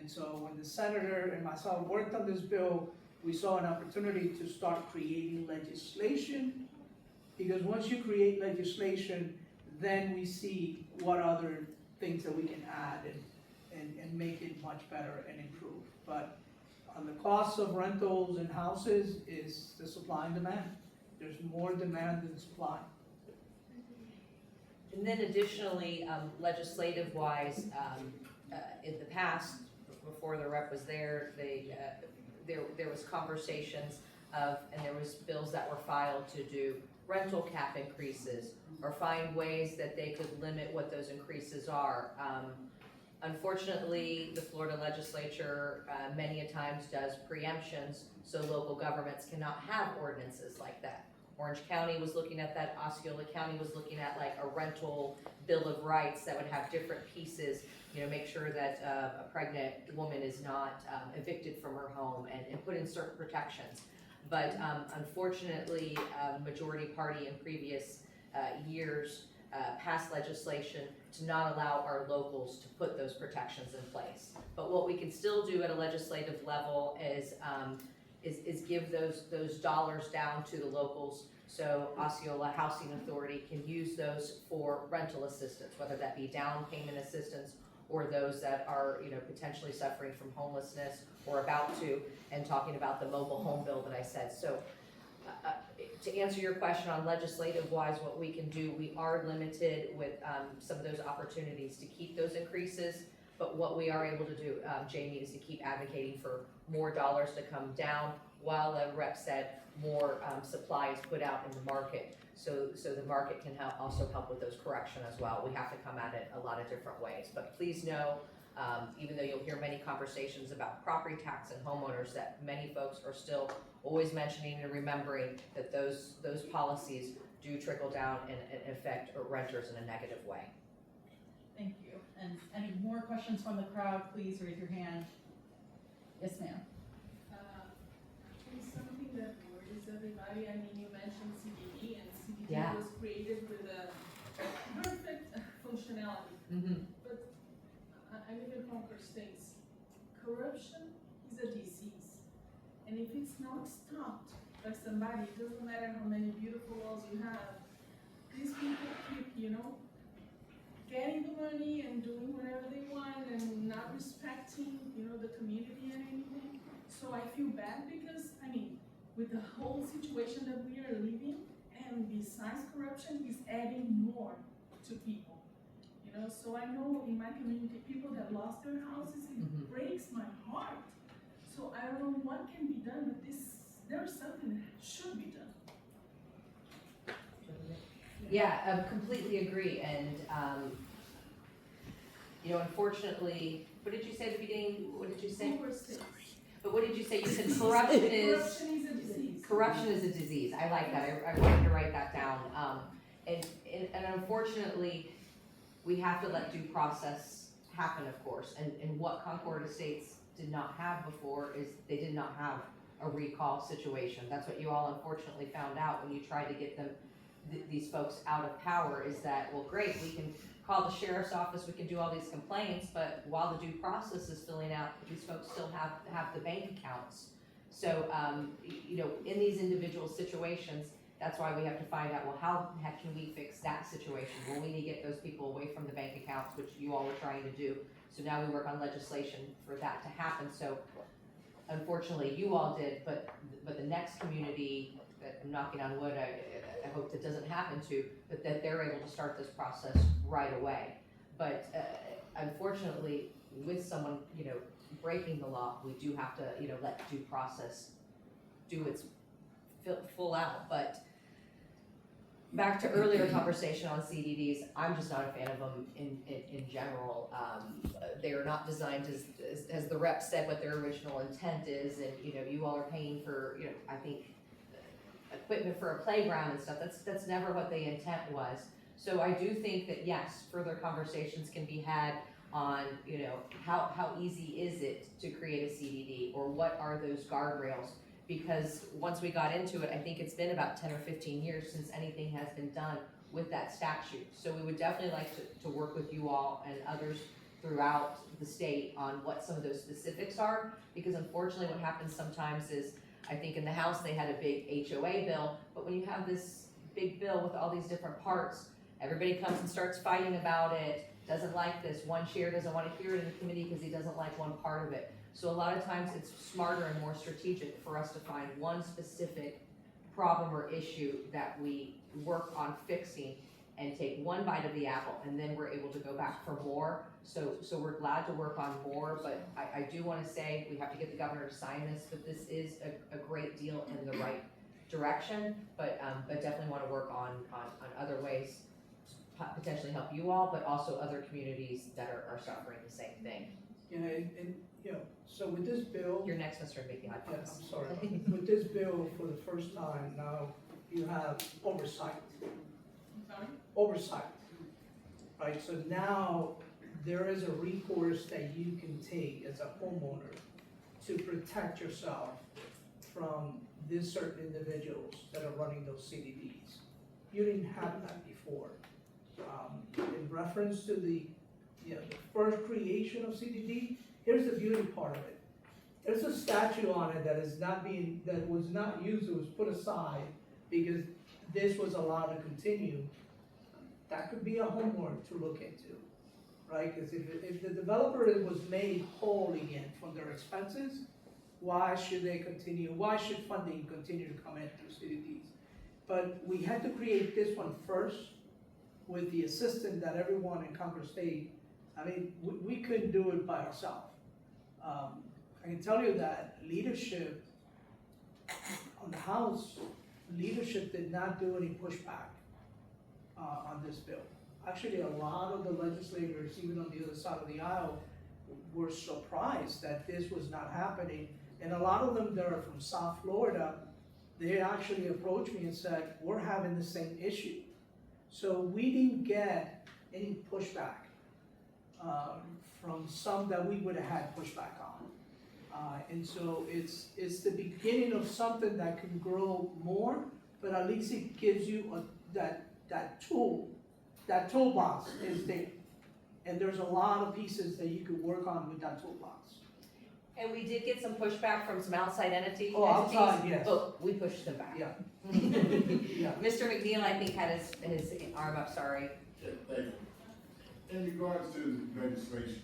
And so when the senator and myself worked on this bill, we saw an opportunity to start creating legislation, because once you create legislation, then we see what other things that we can add and make it much better and improve. But on the cost of rentals and houses is the supply and demand. There's more demand than supply. And then additionally, legislative-wise, in the past, before the rep was there, there was conversations of, and there was bills that were filed to do rental cap increases or find ways that they could limit what those increases are. Unfortunately, the Florida legislature many a times does preemptions, so local governments cannot have ordinances like that. Orange County was looking at that, Osceola County was looking at like a rental bill of rights that would have different pieces, make sure that a pregnant woman is not evicted from her home and put in certain protections. But unfortunately, majority party in previous years passed legislation to not allow our locals to put those protections in place. But what we can still do at a legislative level is give those dollars down to the locals, so Osceola Housing Authority can use those for rental assistance, whether that be down payment assistance or those that are potentially suffering from homelessness or about to, and talking about the mobile home bill that I said. So to answer your question on legislative wise, what we can do, we are limited with some of those opportunities to keep those increases. But what we are able to do, Jamie, is to keep advocating for more dollars to come down, while the rep said more supply is put out in the market. So the market can also help with those correction as well. We have to come at it a lot of different ways. But please know, even though you'll hear many conversations about property tax and homeowners, that many folks are still always mentioning and remembering that those policies do trickle down and affect renters in a negative way. Thank you. And any more questions from the crowd, please raise your hand. Yes, ma'am. Actually, something that worries everybody. I mean, you mentioned CDD, and CDD Yeah. was created with a perfect functionality. Mm-hmm. But I live in Concord Estates. Corruption is a disease, and if it's not stopped by somebody, it doesn't matter how many beautiful walls you have. These people keep, getting the money and doing whatever they want and not respecting, the community and anything. So I feel bad because, with the whole situation that we are living, and besides corruption, is adding more to people. So I know in my community, people that lost their houses, it breaks my heart. So I don't know what can be done, but there's something that should be done. Yeah, I completely agree. And, unfortunately, what did you say at the beginning? What did you say? Concord Estates. But what did you say? You said corruption is a disease. corruption is a disease. I like that. I wanted to write that down. And unfortunately, we have to let due process happen, of course. And what Concord Estates did not have before is they did not have a recall situation. That's what you all unfortunately found out when you tried to get them, these folks out of power, is that, well, great, we can call the sheriff's office, we can do all these complaints, but while the due process is filling out, these folks still have the bank accounts. So, in these individual situations, that's why we have to find out, well, how the heck can we fix that situation? Well, we need to get those people away from the bank accounts, which you all were trying to do. So now we work on legislation for that to happen. So unfortunately, you all did, but the next community that I'm knocking on wood, I hope that doesn't happen to, but that they're able to start this process right away. But unfortunately, with someone, breaking the law, we do have to, let due process do its full out. But back to earlier conversation on CDDs, I'm just not a fan of them in general. They are not designed as the rep said what their original intent is, and you all are paying for, I think, equipment for a playground and stuff. That's never what the intent was. So I do think that yes, further conversations can be had on, how easy is it to create a CDD, or what are those guardrails? Because once we got into it, I think it's been about 10 or 15 years since anything has been done with that statute. So we would definitely like to work with you all and others throughout the state on what some of those specifics are, because unfortunately what happens sometimes is, I think in the House they had a big HOA bill, but when you have this big bill with all these different parts, everybody comes and starts fighting about it, doesn't like this, one chair doesn't want to hear it in the committee because he doesn't like one part of it. So a lot of times it's smarter and more strategic for us to find one specific problem or issue that we work on fixing and take one bite of the apple, and then we're able to go back for more. So we're glad to work on more, but I do wanna say, we have to get the governor to sign this, but this is a great deal in the right direction, but definitely wanna work on other ways to potentially help you all, but also other communities that are suffering the same thing. Yeah, and, you know, so with this bill. You're next, Mr. Mickey, I Yeah, promise. I'm sorry. With this bill, for the first time now, you have oversight. I'm sorry? Oversight. Right, so now there is a recourse that you can take as a homeowner to protect yourself from these certain individuals that are running those CDDs. You didn't have that before. In reference to the first creation of CDD, here's the beauty part of it. There's a statute on it that was not used, it was put aside because this was allowed to continue. That could be a homework to look into, right? Because if the developer was made whole again from their expenses, why should they continue? Why should funding continue to come in through CDDs? But we had to create this one first with the assistance that everyone in Concord State, I mean, we couldn't do it by ourselves. I can tell you that leadership on the House, leadership did not do any pushback on this bill. Actually, a lot of the legislators, even on the other side of the aisle, were surprised that this was not happening. And a lot of them that are from South Florida, they actually approached me and said, we're having the same issue. So we didn't get any pushback from some that we would have had pushback on. And so it's the beginning of something that can grow more, but at least it gives you that toolbox is there. And there's a lot of pieces that you could work on with that toolbox. And we did get some pushback from some outside entities. Outside, yes. But we pushed them back. Yeah. Yeah. Mr. McNeil, I think, had his arm up, sorry. Yeah, thank you. In regards to legislation,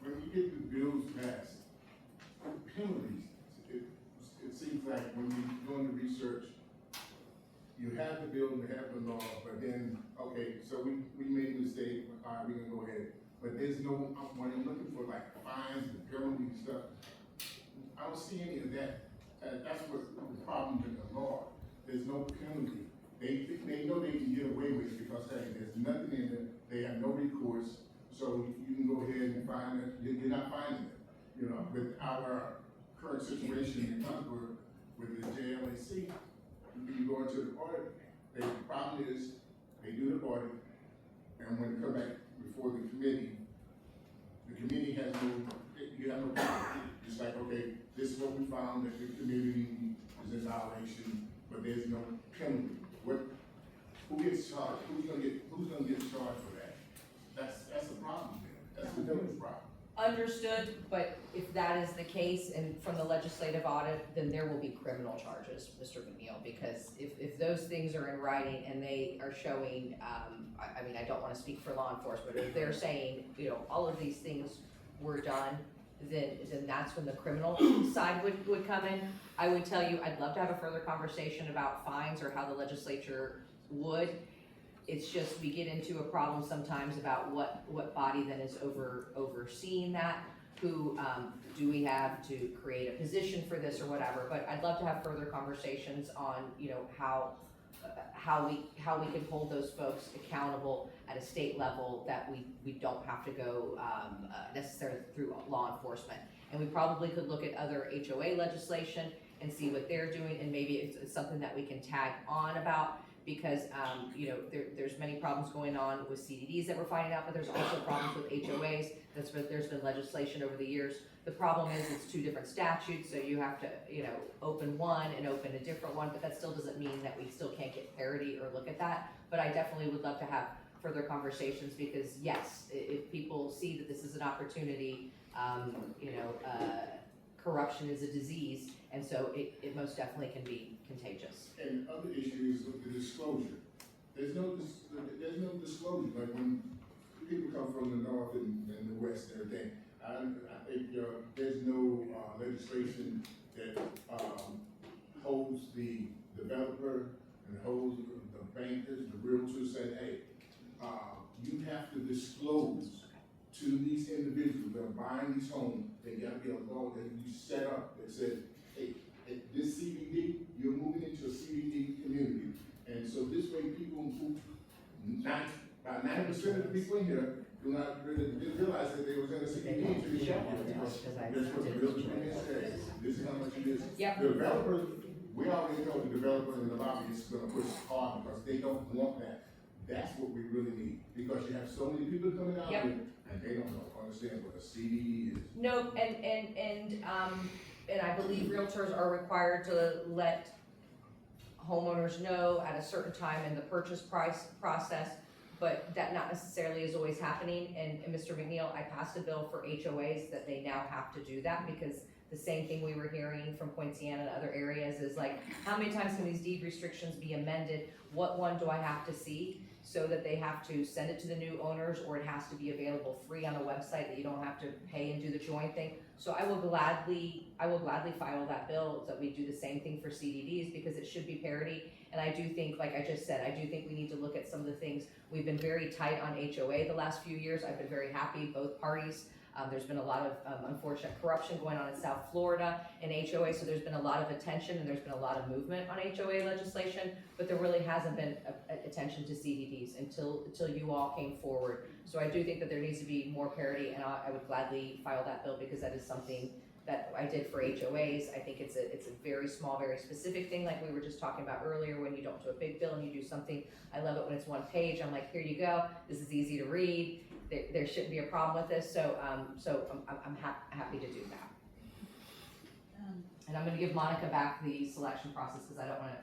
when you get the bills passed, penalties, it seems like when you're doing the research, you have the bill, you have the law, but then, okay, so we made a mistake, all right, we're gonna go ahead. But there's no, when I'm looking for like fines and penalties and stuff, I don't see any of that. That's what the problem with the law. There's no penalty. They know they can get away with it because, hey, there's nothing in it, they have no recourse, so you can go ahead and find it, you're not finding it. You know, with our current situation in Concord, with the JLAC, you go into the audit, the problem is, they do the audit, and when they come back before the committee has no, you have no problem. It's like, okay, this is what we found, that the community is in violation, but there's no penalty. Who gets charged? Who's gonna get charged for that? That's the problem there. That's the biggest problem. Understood, but if that is the case, and from the legislative audit, then there will be criminal charges, Mr. McNeil, because if those things are in writing and they are showing, I mean, I don't wanna speak for law enforcement, but if they're saying, you know, all of these things were done, then that's when the criminal side would come in. I would tell you, I'd love to have a further conversation about fines or how the legislature would. It's just, we get into a problem sometimes about what body then is overseeing that, who, do we have to create a position for this or whatever, but I'd love to have further conversations on, you know, how we can hold those folks accountable at a state level, that we don't have to go, necessarily through law enforcement. And we probably could look at other HOA legislation and see what they're doing, and maybe it's something that we can tag on about, because, you know, there's many problems going on with CDDs that we're finding out, but there's also problems with HOAs. There's been legislation over the years. The problem is it's two different statutes, so you have to, you know, open one and open a different one, but that still doesn't mean that we still can't get parity or look at that. But I definitely would love to have further conversations, because yes, if people see that this is an opportunity, corruption is a disease, and so it most definitely can be contagious. And the other issue is with the disclosure. There's no disclosure, like when people come from the north and the west and everything. I think, there's no, legislation that, holds the developer and holds the bankers, the realtors, saying, hey, you have to disclose to these individuals that are buying these homes, they gotta be a law that you set up that says, hey, at this CDD, you're moving into a CDD community. And so this way people who, about 90% of the people in here do not really realize that they was in a CDD until they got here. Because that's what the realtor says, this is how much it is. Yep. The developer, we already know the developer and the lobbyists are gonna push hard because they don't want that. That's what we really need, because you have so many people coming out Yep. here and they don't understand what a CDD is. No, and I believe realtors are required to let homeowners know at a certain time in the purchase process, but that not necessarily is always happening. And Mr. McNeil, I passed a bill for HOAs that they now have to do that, because the same thing we were hearing from Poinciana and other areas is like, how many times can these deed restrictions be amended? What one do I have to see? So that they have to send it to the new owners, or it has to be available free on a website that you don't have to pay and do the join thing. So I will gladly file that bill that we do the same thing for CDDs, because it should be parity. And I do think, like I just said, I do think we need to look at some of the things. We've been very tight on HOA the last few years. I've been very happy, both parties. There's been a lot of unfortunate corruption going on in South Florida in HOA, so there's been a lot of attention and there's been a lot of movement on HOA legislation, but there really hasn't been attention to CDDs until you all came forward. So I do think that there needs to be more parity, and I would gladly file that bill, because that is something that I did for HOAs. I think it's a very small, very specific thing, like we were just talking about earlier, when you don't do a big bill and you do something. I love it when it's one page. I'm like, here you go, this is easy to read. There shouldn't be a problem with this, so I'm happy to do that. And I'm gonna give Monica back the selection process, because I don't wanna